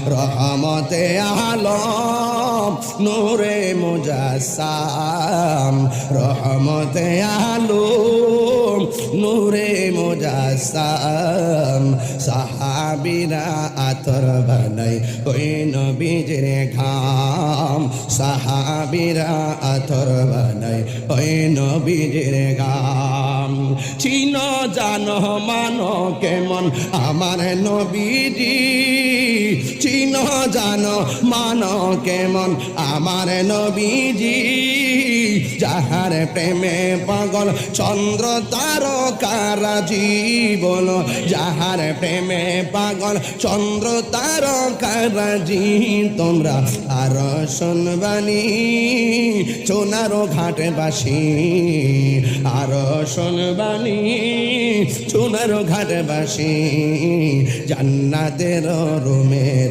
রহমতে আলম নূরে মুজাসসাম রহমতে আলম নূরে মুজাসসাম সাহাবীরা আতর বানাই ওই নবীজির ঘাম সাহাবীরা আতর বানাই ওই নবীজির ঘাম চিন জানো মানো কেমন আমার নবীজি চিন জানো মানো কেমন আমার নবীজি যাহার প্রেমে পাগল চন্দ্র তারকারা জীবন যাহার প্রেমে পাগল চন্দ্র তারকারা জি তোমরা আর শুনবানি সোনারো ঘাটে বাসি আর শুনবানি সোনারো ঘাটে বাসি জান্নাতের রুমের